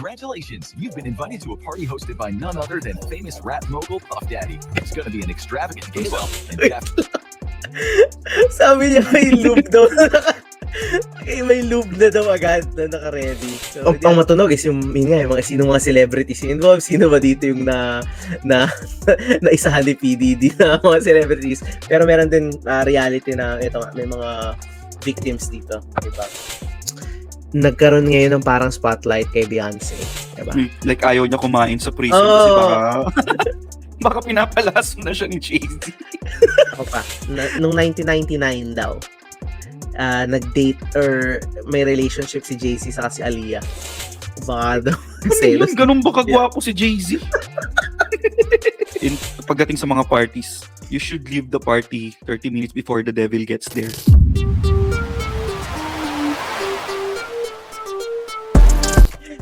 Congratulations! You've been invited to a party hosted by none other than famous rap mogul Puff Daddy. It's gonna be an extravagant gala, and Sabi niya may loop daw. May loop na daw agad na naka-ready. So, ang matunog is yung sino mga celebrities yung involved. Sino ba dito yung na isahan ni PDD na mga celebrities. Pero meron din reality na ito may mga victims dito. Diba? Nagkaroon ngayon ng parang spotlight kay Beyonce. Diba? Like ayaw niya kumain sa prison kasi baka pinapalaso na siya ni Jay-Z. Ako pa. Nung 1999 daw, nag-date or may relationship si Jay-Z sa si Aaliyah. Baka daw. Ano yun? Ganun ba kagwapo si Jay-Z? Pagdating sa mga parties, you should leave the party 30 minutes before the devil gets there.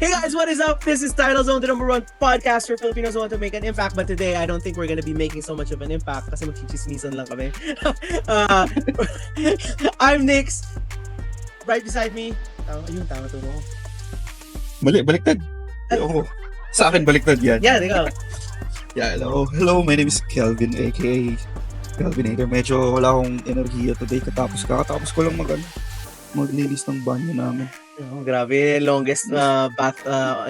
Hey guys, what is up? This is Title Zone, the #1 podcast for Filipinos who want to make an impact. But today, I don't think we're gonna be making so much of an impact kasi magchichismisan lang kami. I'm Nix. Right beside me, tama to mo. Baliktad. Oo. Sa akin baliktad yan. Yeah, ikaw. Yeah, hello, my name is Kelvin, aka Kelvinator. Medyo wala akong enerhiya today. Kakatapos ko lang maglinis ng banyo namin. Oh, grabe, longest bath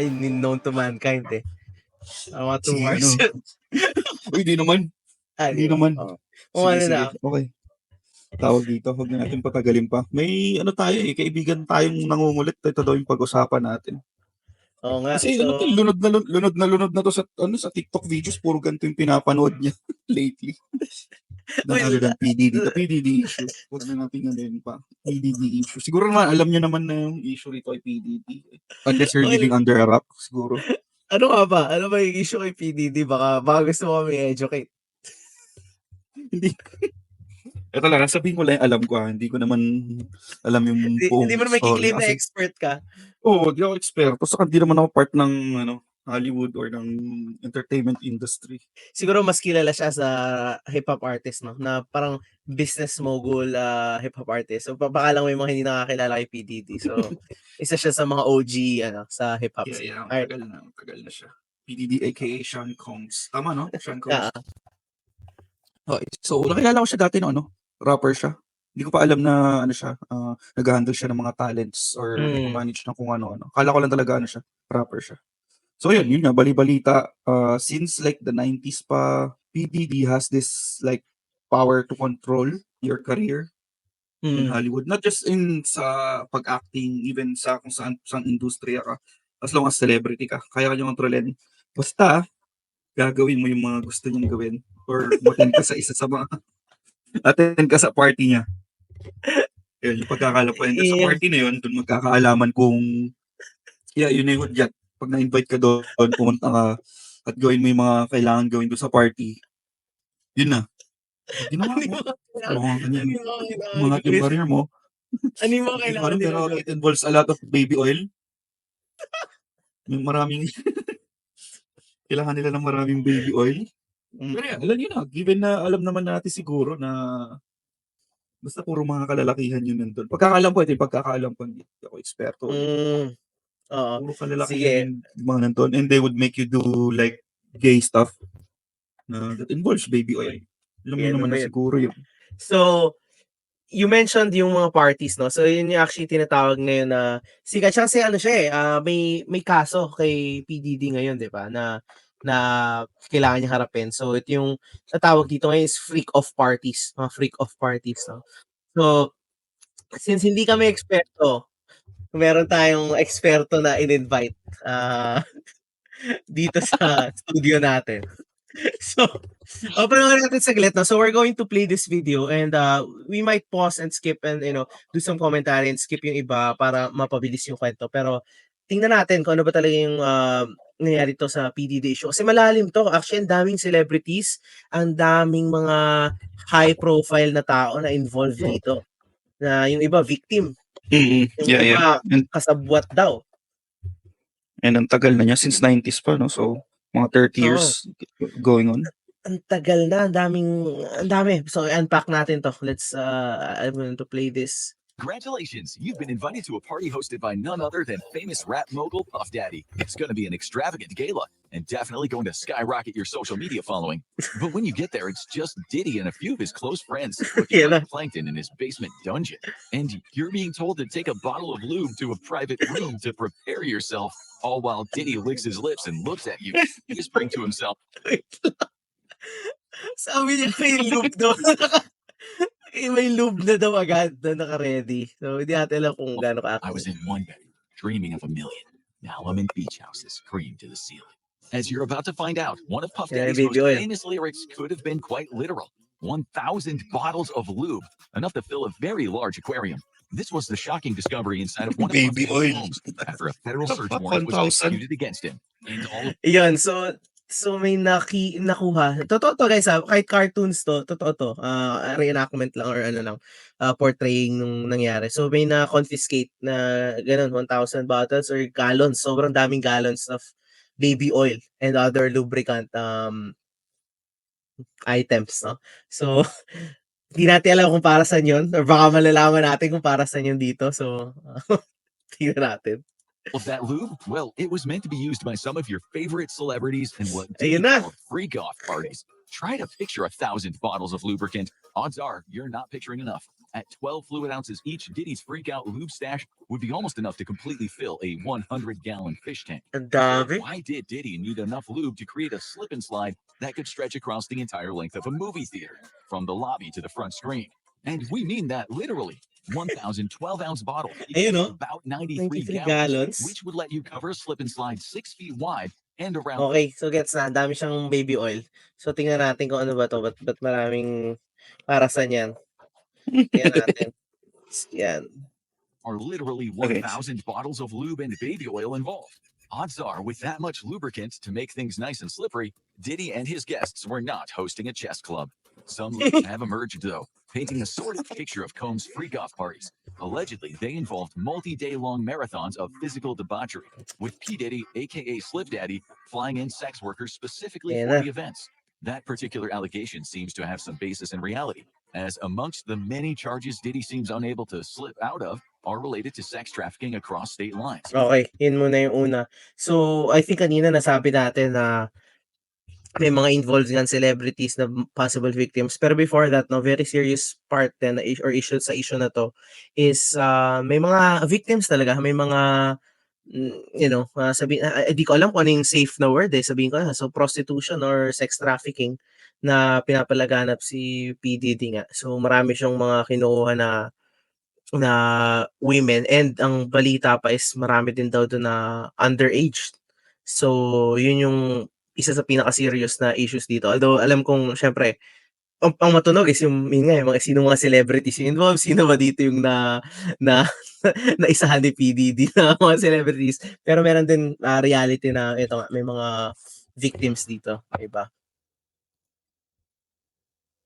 known to mankind eh. I want to watch it. Uy, di naman. Hindi naman. Sige. Okay. Tawag dito, huwag na natin patagalin pa. May kaibigan tayong nangungulit. Ito daw yung pag-usapan natin. Oo nga. Kasi lunod na to sa TikTok videos, puro ganito yung pinapanood niya lately. Other than PDD. The PDD issue. Huwag na natin ganun pa. PDD issue. Siguro naman, alam niyo naman na yung issue rito ay PDD. Unless you're living under a rock, siguro. Ano nga ba? Ano ba yung issue kay PDD? Baka gusto mo kami educate. Hindi. Ito lang, sabihin ko lang yung alam ko. Hindi ko naman alam yung buong Hindi mo naman kiklaim na expert ka. Oo, di ako eksperto. Saka di naman ako part ng Hollywood or ng entertainment industry. Siguro mas kilala siya sa hip-hop artist, no? Na parang business mogul hip-hop artist. So baka lang may mga hindi nakakilala kay PDD. So isa siya sa mga OG sa hip-hop scene. Yeah, tagal na siya. PDD aka Sean Combs. Tama, no? Sean Combs. Okay. So, nakilala ko siya dati rapper siya. Hindi ko pa alam na nag-handle siya ng mga talents or manage ng kung ano-ano. Kala ko lang talaga siya, rapper siya. So yun nga, bali-balita, since like the 90s pa, PDD has this like power to control your career in Hollywood. Not just sa pag-acting, even sa kung saan industriya ka. As long as celebrity ka, kaya ka niyang kontrolin. Basta, gagawin mo yung mga gusto niyang gawin or attend ka sa isa sa mga attend ka sa party niya. Yun, yung pagkakalapuan ka sa party na yun, doon magkakaalaman kung yun na yung hudyat. Pag na-invite ka doon, pumunta ka at gawin mo yung mga kailangan gawin doon sa party, yun na. Ginawa mo. Mga yung career mo. Ano yung mga kailangan pero it involves a lot of baby oil. Maraming kailangan nila ng maraming baby oil. Pero alam nyo na, given na alam naman natin siguro na basta puro mga kalalakihan yun nandun. Pagkakaalam ko, hindi ako eksperto. Puro kalalakihan yung mga nandun. And they would make you do like gay stuff that involves baby oil. Alam mo naman na siguro yun. So, you mentioned yung mga parties, no? So, yun yung actually tinatawag ngayon na sikat siya kasi may kaso kay PDD ngayon, di ba? Na kailangan niya harapin. So, ito yung natawag dito ngayon is freak of parties. Mga freak of parties, no? So, since hindi kami eksperto, meron tayong eksperto na in-invite dito sa studio natin. So, panoorin natin saglit, no? So, we're going to play this video and we might pause and skip and, do some commentary and skip yung iba para mapabilis yung kwento. Pero, tingnan natin kung ano ba talaga yung nangyari to sa PDD issue. Kasi malalim to. Actually, ang daming celebrities, ang daming mga high-profile na tao na involved dito. Na yung iba, victim. Yung iba, kasabwat daw. And ang tagal na niya, since 90s pa, no? So, mga 30 years going on. Ang tagal na, ang dami. So, unpack natin to. Let's, I'm going to play this. Congratulations, you've been invited to a party hosted by none other than famous rap mogul Puff Daddy. It's going to be an extravagant gala and definitely going to skyrocket your social media following. But when you get there, it's just Diddy and a few of his close friends looking Yeah, like plankton in his basement dungeon. And you're being told to take a bottle of lube to a private room to prepare yourself, all while Diddy licks his lips and looks at you, whispering to himself, Sabi niya may lube daw. May lube na daw agad na naka-ready. So, hindi natin alam kung gaano I was ka-active. in one bedroom, dreaming of a million. Now I'm in beach houses, cream to the ceiling. As you're about to find out, one of Puff Yeah, Daddy's most baby oil. famous lyrics could have been quite literal. 1,000 bottles of lube, enough to fill a very large aquarium. This was the shocking discovery inside of one of Puff Baby Daddy's oil. homes after a federal The search fuck, warrant was 1,000? executed against him. And all of Yun, so may nakuha. Totoo to guys, kahit cartoons to, totoo to. Reenactment lang or ano lang, portraying nung nangyari. So may na-confiscate na ganun, 1,000 bottles or gallons. Sobrang daming gallons of baby oil and other lubricant items, no? So, hindi natin alam kung para saan yun or baka malalaman natin kung para saan yun dito. So, tingnan natin. of that lube, well, it was meant to be used by some of your favorite celebrities in what Diddy Ayun na. called freak-off parties. Try to picture 1,000 bottles of lubricant. Odds are you're not picturing enough. At 12 fluid ounces each, Diddy's freak-out lube stash would be almost enough to completely fill a 100-gallon fish tank. Ang dami. Why did Diddy need enough lube to create a slip and slide that could stretch across the entire length of a movie theater, from the lobby to the front screen? And we mean that literally. 1,000 12-ounce bottle Ayun, equals no? about 93 93 gallons, gallons. which would let you cover a slip and slide 6 feet wide and around Okay, so gets na. Ang dami siyang baby oil. So, tingnan natin kung ano ba to. Ba't maraming para saan yan? Tingnan natin. Yan. are literally Okay. 1,000 bottles of lube and baby oil involved. Odds are, with that much lubricant to make things nice and slippery, Diddy and his guests were not hosting a chess club. Some leaks have emerged, though, painting a sordid picture of Combs' freak-off parties. Allegedly, they involved multi-day-long marathons of physical debauchery, with P. Diddy, aka Slip Daddy, flying in sex workers specifically Yan for na. the events. That particular allegation seems to have some basis in reality, as amongst the many charges Diddy seems unable to slip out of are related to sex trafficking across state lines. Okay, yun muna yung una. So, I think kanina nasabi natin na may mga involved nga celebrities na possible victims. Pero before that, no, very serious part din na or issue sa issue na to is may mga victims talaga, may mga di ko alam kung ano yung safe na word sabihin ko na. So prostitution or sex trafficking na pinapalaganap si P. Diddy nga. So marami siyang mga kinuha na women, and ang balita pa is marami din daw doon na underage. So yun yung isa sa pinaka-serious na issues dito. Although alam kong syempre ang matunog is yung sino mga celebrities yung involved, sino ba dito yung na naisahan ni P. Diddy na mga celebrities. Pero meron din reality na ito nga, may mga victims dito, iba.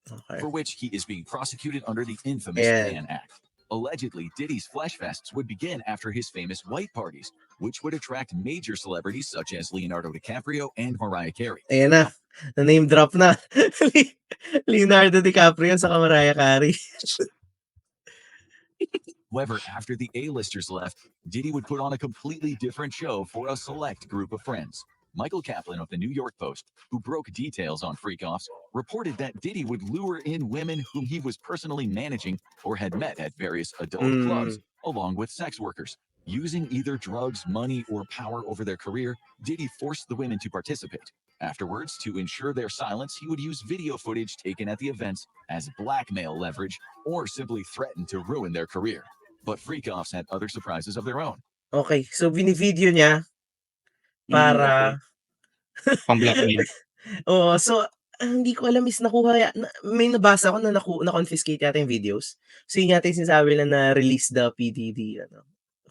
Okay. For which he is being prosecuted under the infamous Yeah. Mann Act. Allegedly, Diddy's flesh fests would begin after his famous white parties, which would attract major celebrities such as Leonardo DiCaprio and Mariah Carey. Ayan na. Na-name drop na. Leonardo DiCaprio sa Mariah Carey. However, after the A-listers left, Diddy would put on a completely different show for a select group of friends. Michael Kaplan of the New York Post, who broke details on freak-offs, reported that Diddy would lure in women whom he was personally managing or had met at various adult clubs, along with sex workers. Using either drugs, money, or power over their career, Diddy forced the women to participate. Afterwards, to ensure their silence, he would use video footage taken at the events as blackmail leverage or simply threaten to ruin their career. But freak-offs had other surprises of their own. Okay, so binivideo niya para Pang-blackmail. Oo, so hindi ko alam is may nabasa ko na na-confiscate yata yung videos. So yun yata yung sinasabi na release the PDD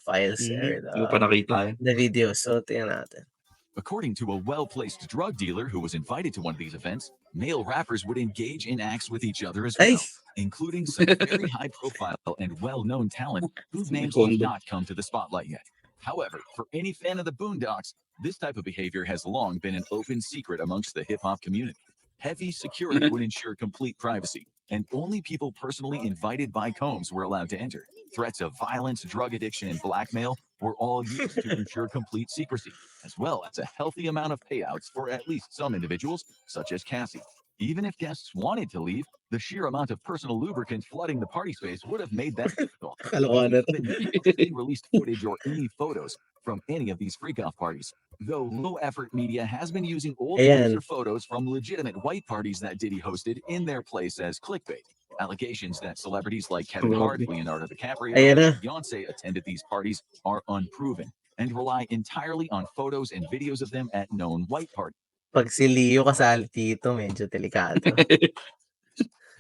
files or Hindi ko pa nakita. the videos. So tingnan natin. According to a well-placed drug dealer who was invited to one of these events, male rappers would engage in acts with each other as well, Ay, including some very high-profile and well-known talent whose names have not come to the spotlight yet. However, for any fan of the Boondocks, this type of behavior has long been an open secret amongst the hip-hop community. Heavy security would ensure complete privacy, and only people personally invited by Combs were allowed to enter. Threats of violence, drug addiction, and blackmail were all used to ensure complete secrecy, as well as a healthy amount of payouts for at least some individuals, such as Cassie. Even if guests wanted to leave, the sheer amount of personal lubricant flooding the party space would have made that difficult. Kalokohan na to. There never was any released footage or any photos from any of these freak-off parties, though low-effort media has been using old Ayan. user photos from legitimate white parties that Diddy hosted in their place as clickbait. Allegations that celebrities like Kevin Hart, Leonardo DiCaprio, Ayan na. and Beyonce attended these parties are unproven and rely entirely on photos and videos of them at known white parties. Pag si Leo kasali dito, medyo delikado.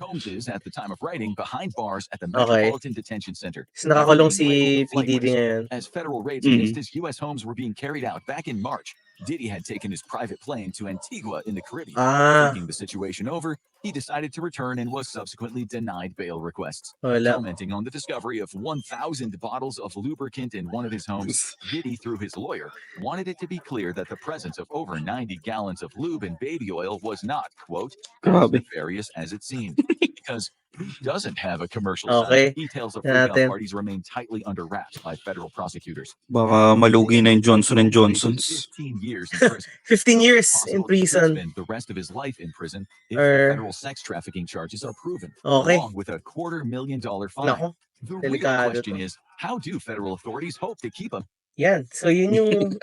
Combs is, at the time of writing, behind bars at the Okay. Metropolitan Detention Center. So nakakulong Being labeled si a flight PDD risk. ngayon. As federal raids Mhm. against his U.S. homes were being carried out back in March, Diddy had taken his private plane to Antigua in the Caribbean. Ah, Thinking the situation over, he decided to return and was subsequently denied bail requests. wala. Commenting on the discovery of 1,000 bottles of lubricant in one of his homes, Diddy, through his lawyer, wanted it to be clear that the presence of over 90 gallons of lube and baby oil was not, quote, as Grabe. nefarious as it seemed. Because who doesn't have a commercial Okay. side? Details of Yan freak-out natin. parties remain tightly under wraps by federal prosecutors. Baka malugi na yung Johnson & Johnson's. 15 years in prison. 15 years in Possible that he could prison. spend the rest of his life in prison if Or- federal sex trafficking charges are proven, Okay. along with a $250,000 fine. Nako. The real Delikado question to. is, how do federal authorities hope to keep him? Yan. So, yun yung...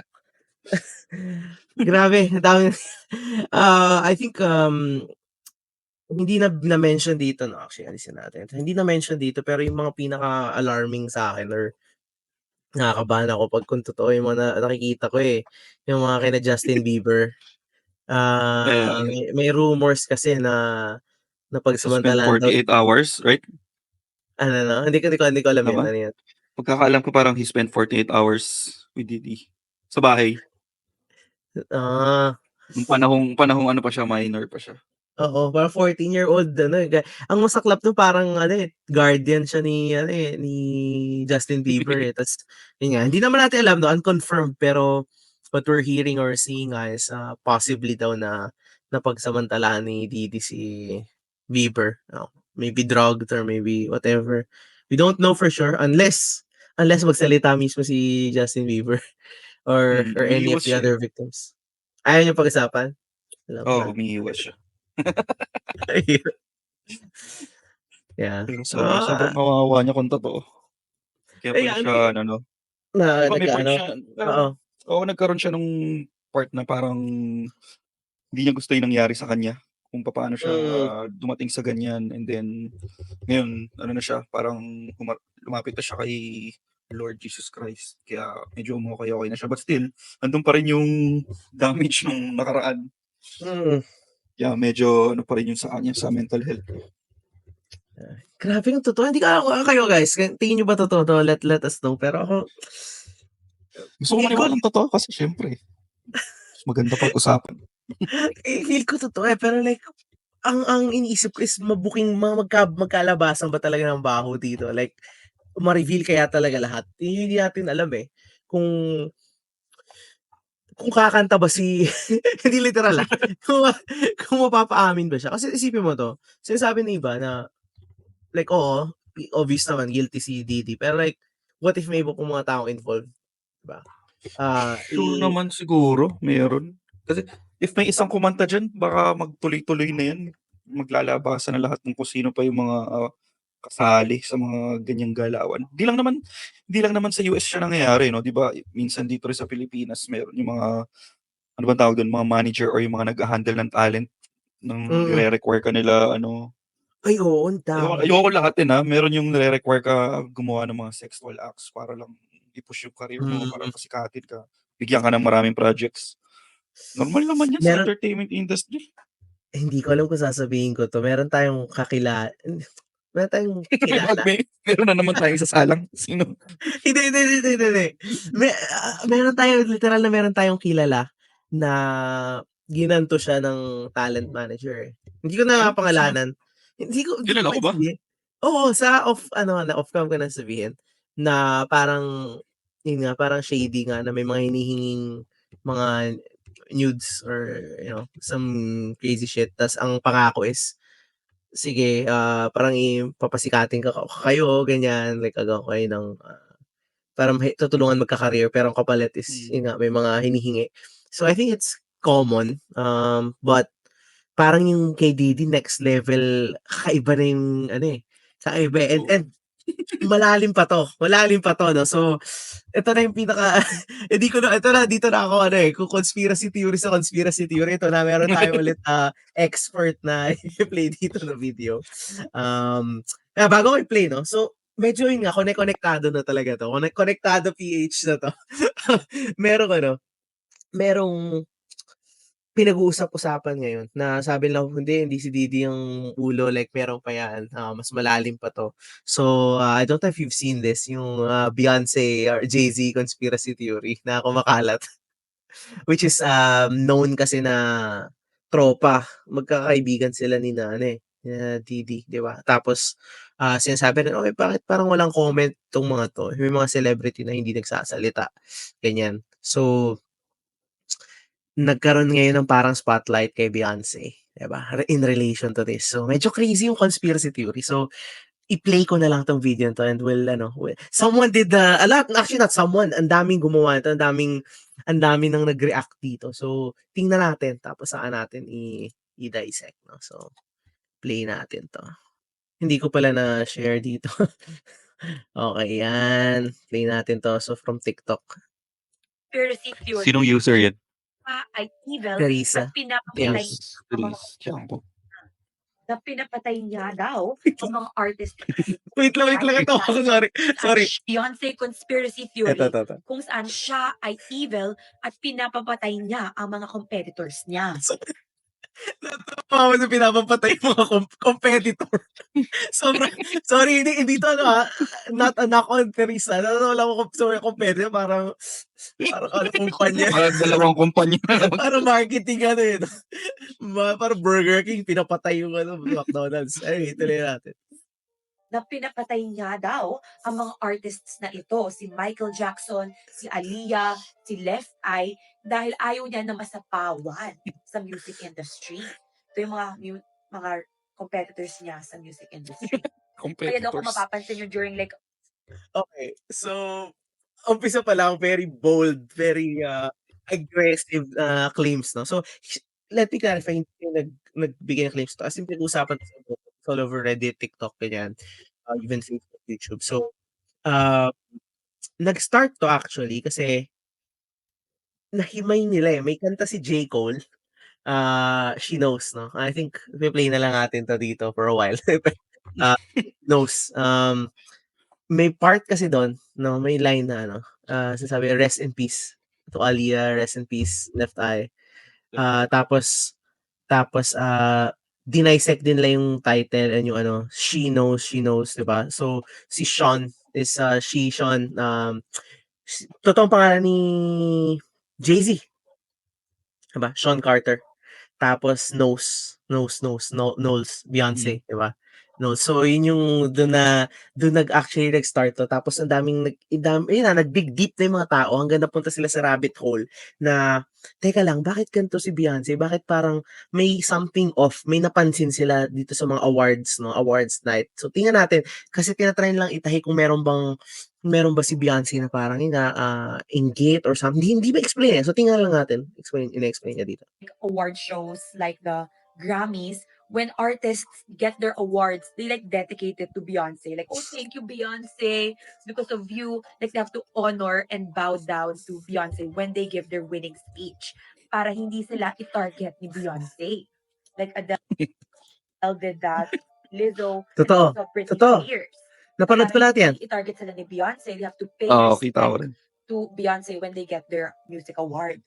Grabe. Ang dami. I think, hindi na-mention dito, no? Actually, alisin natin. Hindi na-mention dito, pero yung mga pinaka-alarming sa akin or nakakabahan ako pag kung totoo yung mga nakikita ko yung mga kina Justin Bieber. May rumors kasi na Spend pagsamantalahan daw. 48 hours, right? Ano? Hindi ko alam Tama? yan. Ano yan? Pagkakaalam ko parang he spent 48 hours with Diddy. Sa bahay. Ah, Nung panahong ano pa siya, minor pa siya. oo, parang 14-year-old Ang masaklap no parang guardian siya ni Justin Bieber Tapos yun nga, hindi naman natin alam no, unconfirmed pero what we're hearing or seeing is possibly daw na napagsamantalahan ni Diddy si Bieber. Maybe drugged or maybe whatever. We don't know for sure unless magsalita mismo si Justin Bieber or any of Umiiwas the siya. other victims. Ayaw niyo pag-usapan? Alam Oo, na. umiiwas siya. Yeah. Pero sobrang kawawa niya kung totoo. Kaya pala Ay, siya, ano, Na, di ba may point nagkaano? siya, Oo. oo, nagkaroon siya nung part na parang hindi niya gusto yung nangyari sa kanya. Kung paano siya dumating sa ganyan. And then, ngayon, ano na siya, parang lumapit na siya kay Lord Jesus Christ. Kaya medyo okay na siya. But still, andun pa rin yung damage nung nakaraan. Kaya medyo ano pa rin yung sa kanya, sa mental health. Grabe yung totoo. Hindi ko alam kayo guys. Tingin nyo ba totoo to? Let us know. Pero ako, Gusto ko maniwala ng totoo kasi syempre, mas maganda pag-usapan. feel ko totoo pero like, ang iniisip ko is magkalabasan ba talaga ng baho dito? Like, ma-reveal kaya talaga lahat? Hindi natin alam Kung kakanta ba si hindi literal kung mapapaamin ba siya. Kasi isipin mo to, sinasabi ng iba na like, oo, obvious naman, guilty si Diddy. Pero like, what if may iba pong mga taong involved? Diba? Sure naman siguro, meron. Kasi if may isang kumanta dyan, baka magtuloy-tuloy na yan. Maglalabasan na lahat ng kung sino pa yung mga kasali sa mga ganyang galawan. Di lang naman sa US siya nangyayari, no? Di ba? Minsan dito rin sa Pilipinas, meron yung mga, ano ba tawag doon, mga manager or yung mga nag-handle ng talent nang nire-require ka nila, ano. Ay, oo, ang dami. Ayoko lahat meron yung nire-require ka gumawa ng mga sexual acts para lang i-push yung career mo, para pasikatin ka. Bigyan ka ng maraming projects. Normal naman yan sa entertainment industry. Hindi ko alam kung sasabihin ko to. Meron tayong kilala. Meron na naman tayong sasalang. Sino? Hindi. Meron tayong kilala na ginanto siya ng talent manager. Hindi ko na pangalanan. Kilala ko ba? Oo, off-cam ko na sabihin na parang yun nga, parang shady nga na may mga hinihinging mga nudes or some crazy shit. Tas ang pangako is sige, parang papasikatin kayo, ganyan, like gagawan kayo ng, parang tutulungan magka-career pero ang kapalit is yun nga may mga hinihingi. So I think it's common, but parang yung kay Didi next level, kakaiba na yung ano, kakaiba, and malalim pa 'to 'no. So ito na yung pinaka hindi ko na ito na dito na ako ano, kung conspiracy theory sa conspiracy theory, ito na meron tayong ulit, expert na i-play dito na video. Bago ko i-play 'no, so medyo yun nga konektado na talaga 'to, konektado PH na 'to. Merong ano, merong pinag-uusap-usapan ngayon na sabi lang, hindi si Didi yung ulo, like meron pa yan, mas malalim pa 'to. So, I don't know if you've seen this, yung, Beyonce or Jay-Z conspiracy theory na kumakalat, which is, known kasi na tropa, magkakaibigan sila nina ano, nina Didi, 'di ba? Tapos, sinasabi rin, "Okey, bakit parang walang comment 'tong mga 'to?" May mga celebrity na hindi nagsasalita, ganyan. So nagkaroon ngayon ng parang spotlight kay Beyonce, 'di ba, in relation to this. So, medyo crazy yung conspiracy theory. So, i-play ko na lang 'tong video na 'to and someone did a lot, actually not someone, ang daming gumawa nito, ang dami ng nag-react dito. So, tingnan natin tapos saka natin i-dissect 'no. So, play natin 'to. Hindi ko pala na-share dito. Okay, 'yan. Play natin 'to. So, from TikTok. Conspiracy theory Sinong user yan? ay evil Carissa. at pinapatay Yes. pinapatay niya daw ang mga artist. Wait lang ito. Sorry. Beyonce conspiracy theory Ito. kung saan siya ay evil at pinapapatay niya ang mga competitors niya. Natawa ako sa pinapapatay yung mga competitor. Sobrang, sorry, hindi to not a knock on Teresa. Natawa lang ako sa mga competitor, parang ano kumpanya. Parang dalawang kumpanya na naman. Parang marketing parang Burger King, pinapatay yung McDonald's. Ay, tuloy natin. Na pinapatay niya daw ang mga artists na ito, si Michael Jackson, si Aaliyah, si Left Eye, dahil ayaw niya na masapawan sa music industry. Ito yung mga competitors niya sa music industry. Kaya daw kung mapapansin nyo during like... Okay, so, umpisa pa lang, very bold, very aggressive claims, no? So, let me clarify, hindi nagbigay ng claims to. As in, pinag-usapan all over Reddit, TikTok, ganyan, even Facebook, YouTube. So, nag-start to actually kasi nahimay nila may kanta si J. Cole, She Knows, no? I think i-play na lang natin to dito for a while. Knows. May part kasi doon, no, may line na sinasabi, rest in peace to Aaliyah, rest in peace, Left Eye. Tapos, dinisect din nila yung title and yung She Knows, 'di ba? So, si Sean is, Sean, totoong pangalan ni Jay-Z, 'di ba? Sean Carter. Tapos Knowles, Beyonce, 'di ba? No, so yun yung doon nag-actually nag-start to. Tapos ang daming nag-dig deep na yung mga tao hanggang napunta sila sa rabbit hole na, teka lang, bakit ganito si Beyonce? Bakit parang may something off? May napansin sila dito sa mga awards, no? Awards night. So tingnan natin kasi tinatry lang itahi kung meron ba si Beyonce na parang engage or something. Hindi ba explain So tingnan lang natin. Ina-explain niya dito. Award shows like the Grammys, when artists get their awards, they like dedicate it to Beyonce. Like, oh, thank you, Beyonce. Because of you, like they have to honor and bow down to Beyonce when they give their winning speech. Para hindi sila i-target ni Beyonce. Like Adele did that. Lizzo. Totoo. And also Britney Totoo. Spears. Napanood ko lahat yan. I-target sila ni Beyonce. They have to pay Kita ko rin. to Beyonce when they get their music award.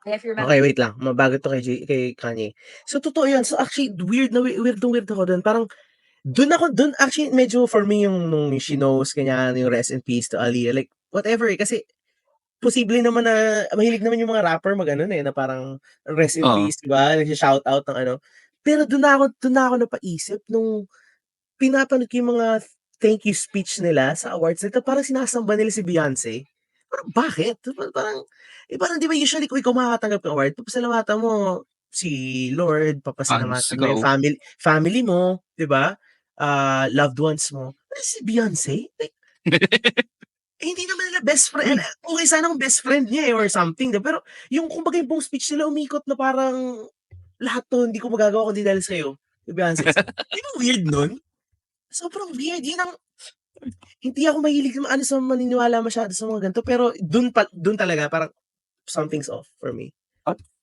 If you remember, Okay, wait lang. Mabago to kay Kanye. So, totoo yan. So, actually, weird ako doon. Parang, doon actually, medyo for me, yung nung She Knows, ganyan, yung rest in peace to Aaliyah, like, whatever, kasi, posible naman na, mahilig naman yung mga rapper na parang, rest in peace, diba? Nag-shout out ng Pero doon na ako napaisip, nung, pinapanood ko yung mga thank you speech nila sa awards, ito parang sinasamba nila si Beyonce. Parang bakit? Parang di ba usually kung ikaw makakatanggap ng award, papasalamatan mo si Lord, papasalamatan mo yung sigaw. family mo, 'di ba? Loved ones mo. Pero si Beyonce, like, hindi naman nila best friend. Okay sana kung best friend niya or something, 'di ba? Pero yung kumbaga yung buong speech nila umikot na parang lahat 'to hindi ko magagawa kundi dahil sa'yo, si Beyonce. Di ba weird nun? Sobrang weird. Yun ang hindi ako mahilig sa maniniwala masyado sa mga ganito, pero dun talaga parang something's off for me.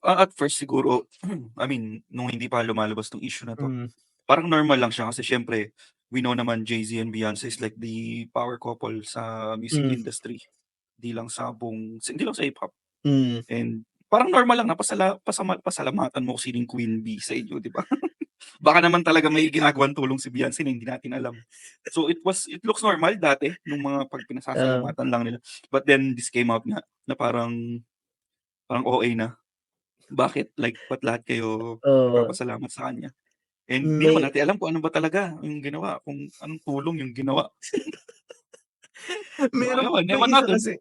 At first siguro, I mean, nung hindi pa lumalabas 'tong issue na 'to, Mm. parang normal lang siya kasi siyempre we know naman Jay-Z and Beyonce is like the power couple sa music Mm. industry. Hindi lang sa hip-hop. Mm. And parang normal lang na pasalamatan mo kung sinong queen bee sa inyo, 'di ba? Baka naman talaga may ginagawang tulong si Beyonce na hindi natin alam. So it looks normal dati nung mga 'pag Oo. pinasasalamatan lang nila. But then this came out nga na parang OA na. Bakit? Like, ba't lahat kayo Oo. nagpapasalamat sa kanya? And di naman May natin alam kung ano ba talaga yung ginawa, kung anong tulong yung ginawa. meron Ewan, may ewan isa natin. kasi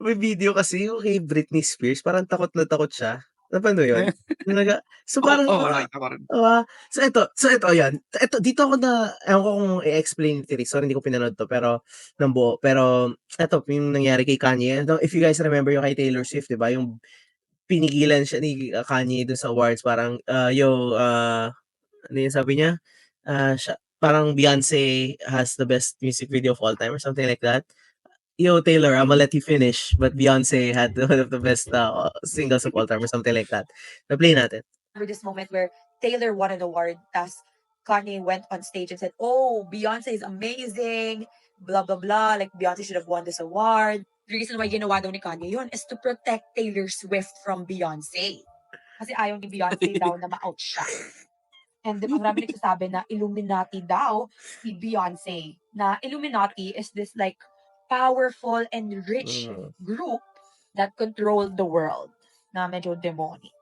may video kasi yung kay Britney Spears parang takot na takot siya. Napanood mo yun? Yung so Oo, parang nakita ko rin. so ito ayan, ito dito ako na ewan ko kung i-explain ni Sorry hindi ko pinanood 'to pero ng buo. Pero ito yung nangyari kay Kanye. If you guys remember yung kay Taylor Swift, 'di ba? Yung pinigilan siya ni Kanye dun sa awards parang, ano yung sabi niya? Parang Beyonce has the best music video of all time or something like that. Yo, Taylor, Imma let you finish, but Beyonce had one of the best singles of all time or something like that. Na-play natin. Remember this moment where Taylor won an award, tas Kanye went on stage and said, "Oh, Beyonce is amazing, blah blah blah. Like Beyonce should have won this award." The reason why ginawa daw ni Kanye yun is to protect Taylor Swift from Beyonce. Kasi ayaw ni Beyonce daw na ma-out siya. And ang marami nagsasabi na Illuminati daw si Beyonce. Na Illuminati is this like powerful and rich group that control the world na medyo demonic.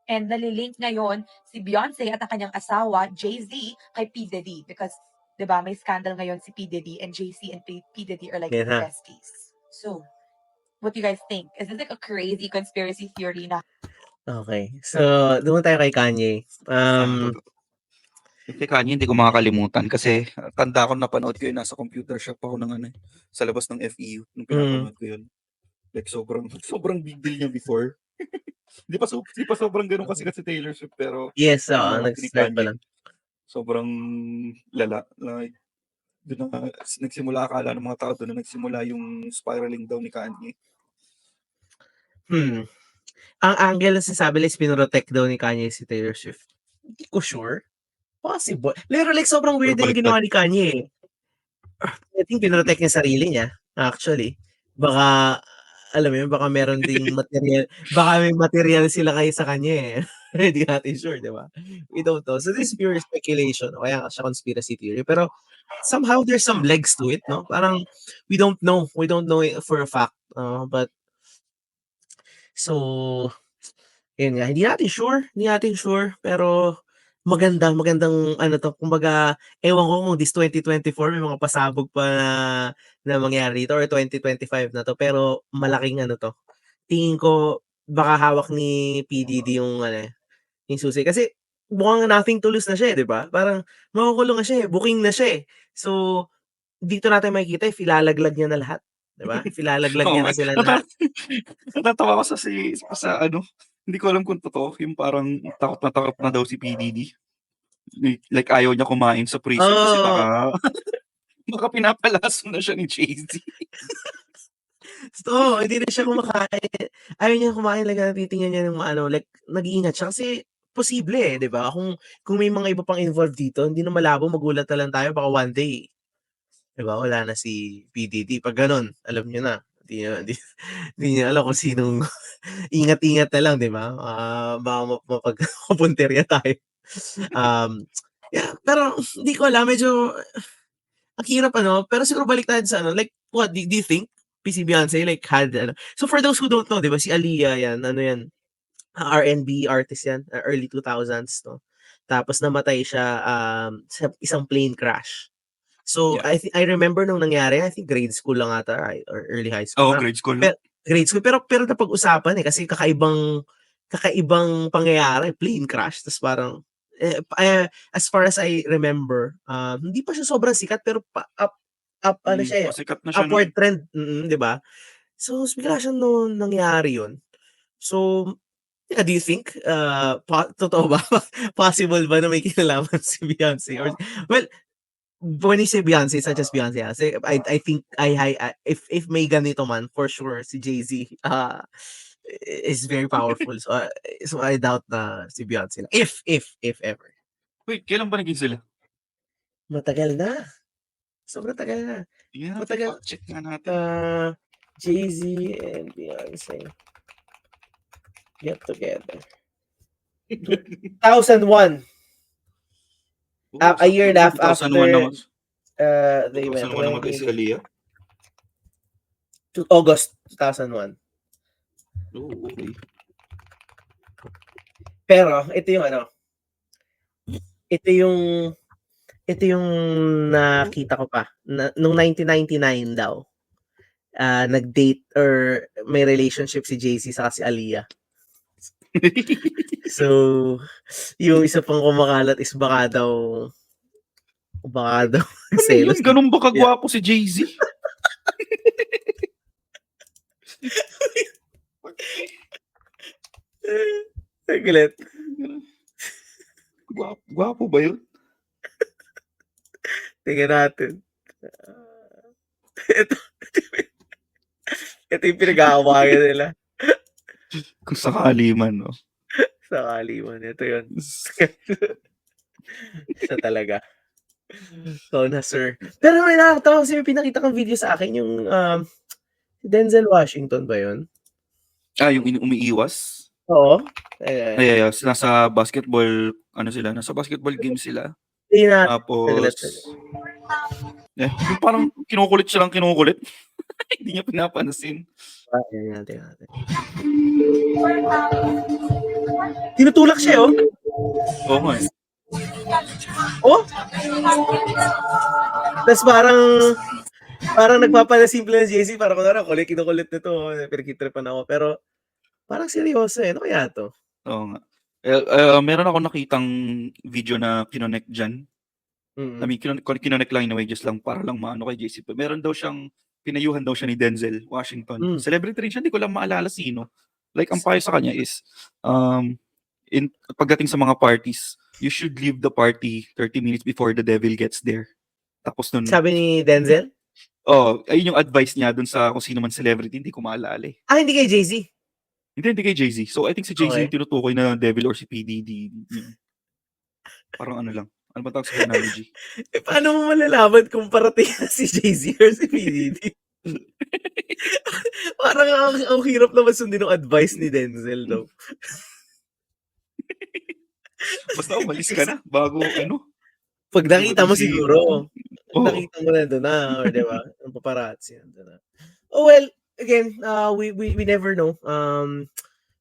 And nalilink ngayon si Beyonce at ang kanyang asawa, Jay-Z, kay P. Diddy. Because, di ba, may scandal ngayon si P. Diddy and Jay-Z and P. Diddy are like Yan ha. besties. So, what do you guys think? Is this like a crazy conspiracy theory na Okay. So, doon tayo kay Kanye. Kay Kanye hindi ko makakalimutan kasi tanda ko napanood ko yun, nasa computer shop ako ng sa labas ng FEU nung pinapanood ko yun. Like sobrang big deal niya before. Di pa sobrang ganun kasi Taylor Swift pero Yes, ni nag-start pa Kanye, lang. sobrang lala. Like, doon na nagsimula akala ng mga tao doon na nagsimula yung spiraling down ni Kanye. Ang angle na sinasabi is pinrotect daw ni Kanye si Taylor Swift. Hindi ko sure. Possible. Pero like sobrang weird din yung ginawa ni Kanye. I think pinrotect niya sarili niya, actually. Baka, alam mo yun, baka meron ding material, baka may material sila kayo sa kanya eh. Hindi natin sure, di ba? We don't know. So this is pure speculation. O kaya siya conspiracy theory. Pero somehow there's some legs to it, no? Parang we don't know. We don't know it for a fact. But so yun nga, hindi natin sure, pero magandang ano 'to, kumbaga ewan ko kung this 2024 may mga pasabog pa na mangyari dito or 2025 na 'to, pero malaking ano 'to. Tingin ko baka hawak ni PDD yung yung susi. Kasi mukhang nothing to lose na siya, eh, 'di ba? Parang makukulong na siya, eh, booking na siya, eh. So, dito natin makikita if ilalaglag niya na lahat, 'di ba? If ilalaglag niya Oo, na sila lahat. natatawa ko sa hindi ko alam kung totoo, yung parang takot na daw si PDD. Like ayaw niya kumain sa prison kasi baka pinapalaso na siya ni Jay-Z. So, hindi na siya kumakain. Ayaw niya kumain, like titingnan niya ng like nag-iingat siya kasi posible, eh, 'di ba? Kung may mga iba pang involved dito, hindi na malabo, magulat na lang tayo baka one day, 'di ba, wala na si PDD. Pag gano'n, alam niyo na, hindi niyo alam kung sinong ingat-ingat na lang, 'di ba? Baka mapuntirya tayo. Yeah, pero hindi ko alam, medyo ang hirap pero siguro balik tayo sa like what do you think si Beyonce like had so for those who don't know, 'di ba si Aaliyah yan, yan, R&B artist yan, early 2000s, no? Tapos namatay siya sa isang plane crash. So Yeah. I remember nung nangyari, I think grade school lang ata or early high school. Oo, grade school. Grade school pero napag-usapan kasi kakaibang kakaibang pangyayari, plane crash, tas parang, as far as I remember, hindi pa siya sobrang sikat pero up ano siya, Pasikat na siya upward nun. trend, 'di ba? So, bigla siyang nung nangyari yun. So, yeah, do you think, totoo ba? Possible ba na may kinalaman si Beyonce or well, when you say Beyonce, it's not just Beyonce, I think if may ganito man, for sure si Jay-Z, is very powerful. So I doubt na si Beyonce lang. If ever. Wait, kailan ba naging sila? Matagal na. Sobrang tagal na. Tingnan natin, Matagal. fact check nga natin. Jay-Z and Beyonce get together. 2001. A year and a half 2001 naman. after they met. 2001 naman si Aaliyah. August 2001. Oh, okay. Pero ito yung ito yung nakita ko pa nung 1999 daw. Nag-date or may relationship si Jay-Z sa si Aaliyah. So, yung isa pang kumakalat is baka daw selos. Ganun ba kagwapo si Jay-Z? Saglit. Gwapo ba yun? Tingnan natin. Ito yung pinag-aawagan nila. Kung sakali man, no? Sakali man. Ito yun. Siya talaga. So na, sir. Pero may nakakatawa kasi may pinakita kang video sa akin yung Denzel Washington ba yun? Yung umiiwas? Oo. Ay, nasa basketball, nasa basketball game sila. Tapos, yung parang kinukulit siya lang kinukulit. Hindi niya pinapansin. Natin. Tinutulak siya, oh. Oo nga. Oh? Tapos parang nagpapanasimple ng Jay-Z, parang kinukulit nito, pinagkitripan ako. Pero parang seryoso Ano kaya to? Oo nga. Meron ako nakitang video na kinonect dyan. I mean, kinonect lang in a way, just lang para lang maano kay JC. Meron daw siyang, pinayuhan daw siya ni Denzel Washington. Celebrity rin siya, hindi ko lang maalala sino. Like, ang payo sa kanya is, pagdating sa mga parties, you should leave the party 30 minutes before the devil gets there. Tapos nun, Sabi ni Denzel? Ayun yung advice niya dun sa kung sino man celebrity, hindi ko maalala eh. Hindi kay Jay-Z? Hindi kay Jay-Z. So, I think si Jay-Z Okay. yung tinutukoy na devil or si PDD. Parang ano lang. Ano ba tawag sa analogy? Paano mo malalaman kung parating na si Jay-Z or si PDD? Parang ang hirap naman sundin ng advice ni Denzel, no? Basta umalis ka na bago Pag nakita mo dumating si- siguro, Oo. nakita mo na doon na, or di ba? Ang paparazzi nandun na. Oh well, again, we never know.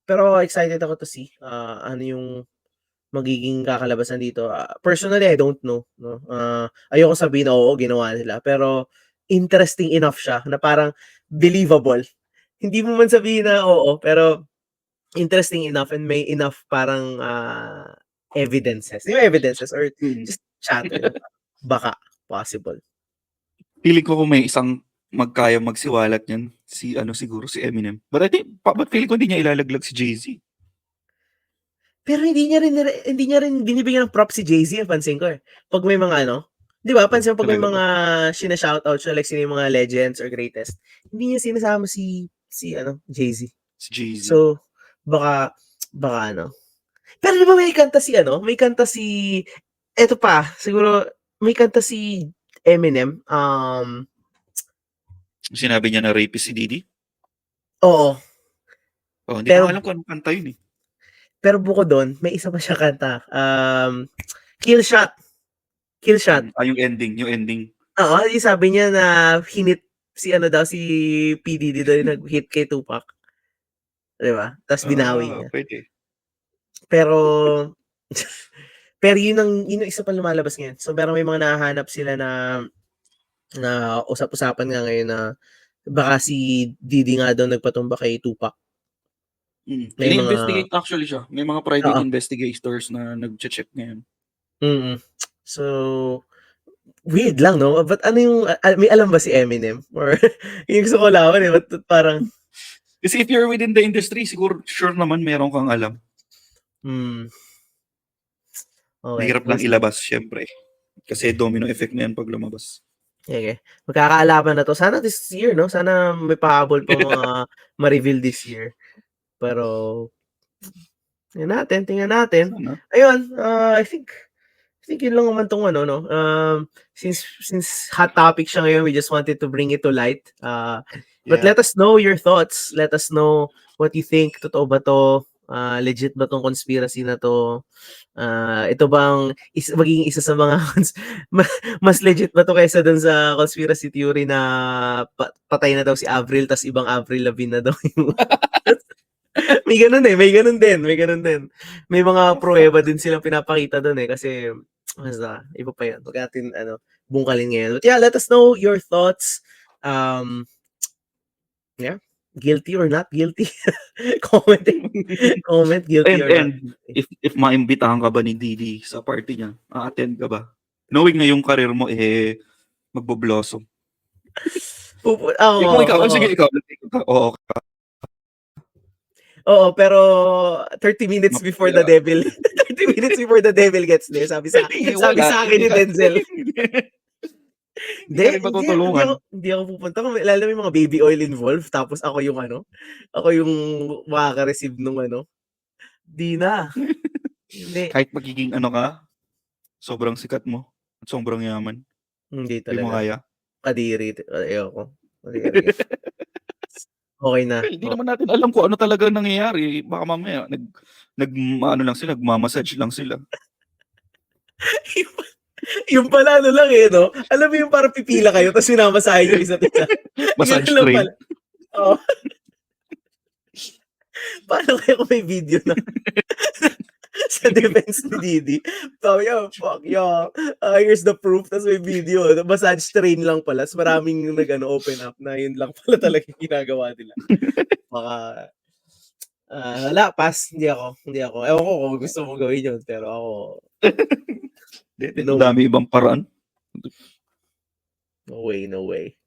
Pero excited ako to see ano yung magiging kakalabasan dito. Personally, I don't know. No? Ayoko sabihin na oo, ginawa nila. Pero interesting enough siya na parang believable. Hindi mo man sabihin na oo, pero interesting enough and may enough parang evidences. Yung evidences or just chat. Baka possible. Feeling ko kung may isang magkaya magsiwalat niyan, siguro si Eminem. But feeling ko hindi niya ilalaglag si Jay-Z. Pero hindi niya rin binibigyan ng props si Jay-Z, pansin ko eh. Pag may mga 'di ba? Pansin mo pag may Talaga mga shina-shoutout siya like sino yung mga legends or greatest, hindi niya sinasama si Jay-Z. Si Jay-Z. So baka Pero di ba may kanta si eto pa, siguro may kanta si Eminem, Sinabi niya na rapist si Diddy. oo. Hindi Pero- ko alam kung anong kanta yun eh. Pero bukod doon, may isa pa siya kanta, Kill Shot. Yung ending. Oo, yung sabi niya na hinit si P. Diddy daw yung nag-hit kay Tupac. Di ba? Tapos binawi niya. Pwede. Pero yun yung isa pa lumalabas ngayon. So, pero may mga nahahanap sila na usap-usapan nga ngayon na baka si Diddy nga daw nagpatumba kay Tupac. May mga Ini-investigate actually siya. May mga private oo, investigators na nagche-check ngayon. mm. So, weird lang 'no? But ano yung may alam ba si Eminem? Or yung gusto ko malaman, eh, ba't parang Kasi if you're within the industry, siguro sure naman meron kang alam. hmm, okey, Mahirap we'll lang see. ilabas siyempre. Kasi domino effect na yan pag lumabas. Sige, magkakaalaman na 'to. Sana this year 'no? Sana may pahabol pang mga ma-reveal this year. Pero tingnan natin. Sana. Ayun, I think yun lang naman 'tong ano 'no, since hot topic siya ngayon, we just wanted to bring it to light. But Yeah. let us know your thoughts. Let us know what you think. Totoo ba 'to? Legit ba 'tong conspiracy na 'to? Ito bang magiging isa sa mga mas legit ba 'to kaysa dun sa conspiracy theory na patay na daw si Avril ta's ibang Avril Lavigne na daw yung may ganun, eh, may ganun din, may ganun din. May mga pruweba din silang pinapakita dun, eh, kasi basta iba pa yun, 'wag natin ano, bungkalin ngayon. But yeah, let us know your thoughts. Um, yeah, guilty or not guilty? Comment, comment guilty or not And guilty. if maimbitahan ka ba ni Didi sa party niya, a-attend ka ba? Knowing na yung career mo magbo-blossom. Oo, Kung ikaw, oo. sige ikaw, oo, Oo, pero 30 minutes before the devil 30 minutes before the devil gets there, sabi sa Wala, akin ni Denzel. Hindi ka rin matutulungan. Hindi ako pupunta kung lalo may mga baby oil involved tapos ako yung ano, ako yung makaka-receive nung ano, 'di na. Hindi, Kahit magiging ano ka, sobrang sikat mo at sobrang yaman, hindi di mo talaga. kaya. Kadiri, ayoko. Kadiri. Okey na. Well, di naman natin alam kung ano talaga nangyayari. Baka mamaya ano lang sila, nagma-massage lang sila. Yung pala ano lang, eh, 'no? Alam mo yung parang pipila kayo tapos minamasahe yung isa't isa. Massage Ganun lang train. pala. Oo. Paano kaya kung may video na sa defense ni Didi? Sabi niya, "Fuck yeah, here's the proof." Tapos may video, massage train lang pala. Ta's maraming open up na yun lang pala talaga yung ginagawa nila. Baka, wala, pass. Hindi ako. Ewan ko kung gusto mong gawin yun, pero ako, Ang no, dami ibang paraan. no way, no way.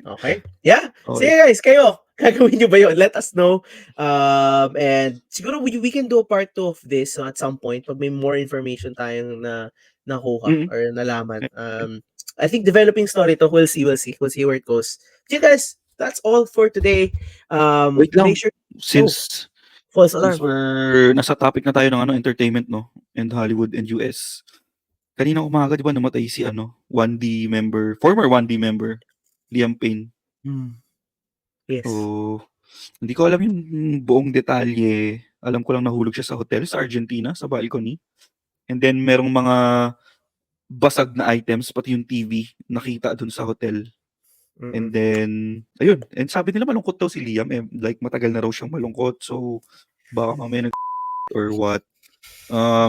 Okay. Yeah. Okay. Sige guys, kayo, gagawin nyo ba yun? Let us know. And siguro we can do a part 2 of this at some point pag may more information tayong nakuha or nalaman. I think developing story to, we'll see where it goes. So guys, that's all for today. Wait lang. Make sure Since false alarm. we're nasa topic na tayo ng entertainment, no? And Hollywood and US. Kanina umaga, di ba, namatay si former 1D member, Liam Payne. Yes. So, hindi ko alam yung buong detalye. Alam ko lang nahulog siya sa hotel sa Argentina, sa balcony. And then, merong mga basag na items, pati yung TV, nakita dun sa hotel. And then, ayun. And sabi nila malungkot daw si Liam. Like, matagal na raw siyang malungkot. So, baka mamaya or what.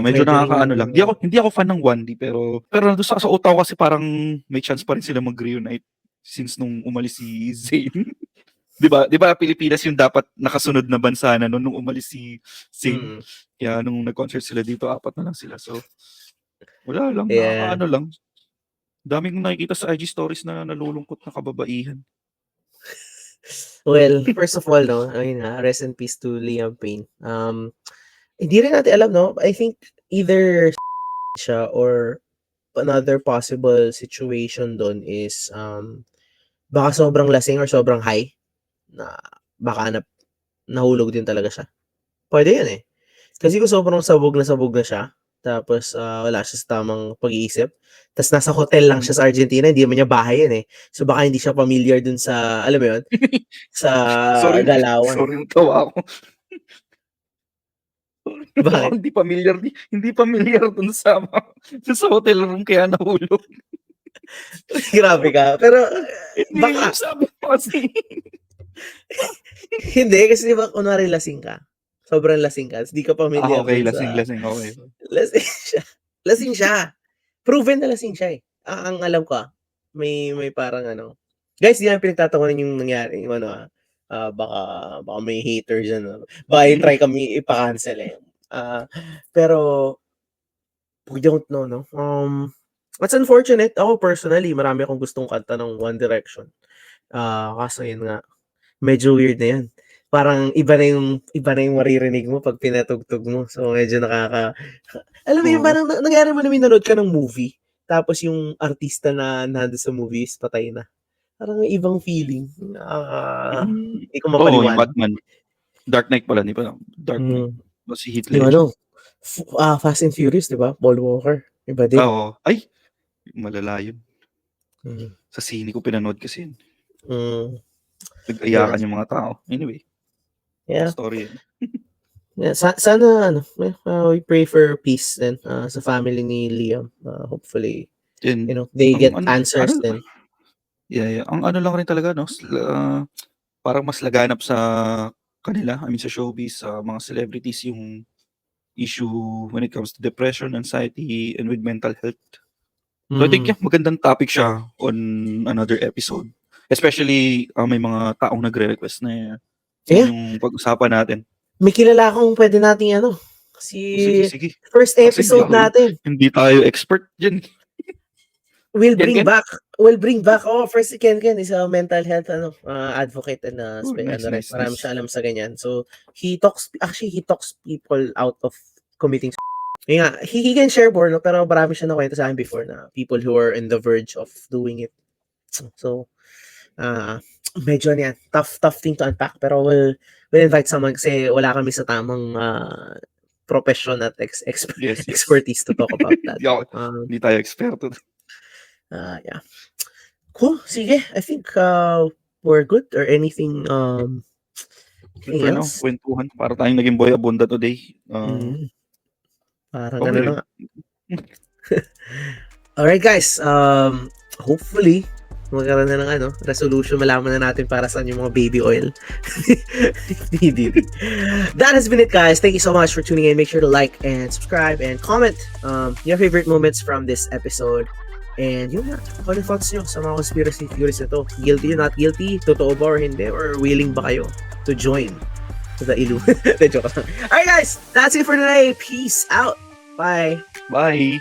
Medyo Pwede rin nakakaano yun. lang. Hindi ako fan ng 1D, pero nandun sa utak ko kasi parang may chance pa rin sila mag-reunite since nung umalis si Zayn. 'Di ba Pilipinas yung dapat nakasunod na bansa na nung umalis si Zayn. Kaya nung nag-concert sila dito, 4 na lang sila. So, wala lang, Yeah. nakakaano lang. Daming nakikita sa IG stories na nalulungkot na kababaihan. Well, first of all, no, ayun nga, rest in peace to Liam Payne. Hindi rin natin alam, no? I think either siya or another possible situation doon is baka sobrang lasing or sobrang high na baka nahulog din talaga siya. Pwede yun, eh. Kasi kung sobrang sabog na siya, tapos wala siya sa tamang pag-iisip, tapos nasa hotel lang siya sa Argentina, hindi naman niya bahay yan, eh. So baka hindi siya familiar dun sa, alam mo yun, sa galawan. Sorry, tawa ako. Bakit? Hindi familiar dun sa hotel room kaya nahulog. Grabe ka. Pero baka Sabi ko kasi. hindi, kasi di ba kunwari lasing ka. Sobrang lasing ka. Hindi ka familiar Okay, dun sa... lasing, okay. Lasing siya. Lasing siya. Proven na lasing siya, eh. Ang alam ko, may parang ano. Guys, di namin pinagtatawanan yung nangyari. Yung Baka may haters dyan. Baka i-try kami ipa-cancel eh. Pero we don't know, no? It's unfortunate. Ako personally, marami akong gustong kanta ng One Direction. Kaso yun nga, medyo weird na yan. Parang iba na yung maririnig mo pag pinatugtog mo. So medyo alam mo yun, Oo. parang nangyari mo na nanood ka ng movie, tapos yung artista na nandun sa movie is patay na. Parang may ibang feeling. Hindi ko Oo, yung mapaliwanag. Batman. Dark Knight pala, di ba? Dark Knight. Si Heath Yung Ledger. Fast and Furious, di ba? Paul Walker. Iba din. Oo. Ay, malala yun. Mm. Sa sine ko pinanood kasi yun. Mm. Nag-ayakan yung mga tao. Anyway, Yeah. story yun. Yeah, sana we pray for peace then sa family ni Liam. Hopefully, Yun. they get Ang answers then. Yeah. Ang ano lang rin talaga, no? Parang mas laganap sa kanila, I mean sa showbiz, sa mga celebrities yung issue when it comes to depression, anxiety, and with mental health. So I think magandang topic siya on another episode. Especially may mga taong nagre-request na Yeah. yung pag-usapan natin. May kilala akong pwede nating Sige. first episode Kasi natin. Hindi tayo expert dyan. We'll Ken bring Ken? back. First si Ken is a mental health advocate and Nice. marami siya alam sa ganyan. So he talks people out of committing. Yeah, he can share more, no? Pero marami siya nakwento sa akin before na people who are in the verge of doing it. So medyo yan, tough thing to unpack, pero we'll invite someone kasi wala kami sa tamang profession at Yes. expertise to talk about that. Hindi tayo eksperto. Yeah. Cool. Sige, I think we're good or anything anything else? Kwentuhan. Para tayong naging boy abunda today. Parang okay ano rin. na nga. Alright guys, hopefully magkaroon na ng resolution, malaman na natin para saan yung mga baby oil. That has been it, guys. Thank you so much for tuning in. Make sure to like and subscribe and comment your favorite moments from this episode. And yun nga, ano thoughts nyo sa mga conspiracy theories na to? Guilty or not guilty? Totoo ba or hindi? Or willing ba kayo to join the Illuminati? Joke lang. Alright guys, that's it for today. Peace out. Bye. Bye!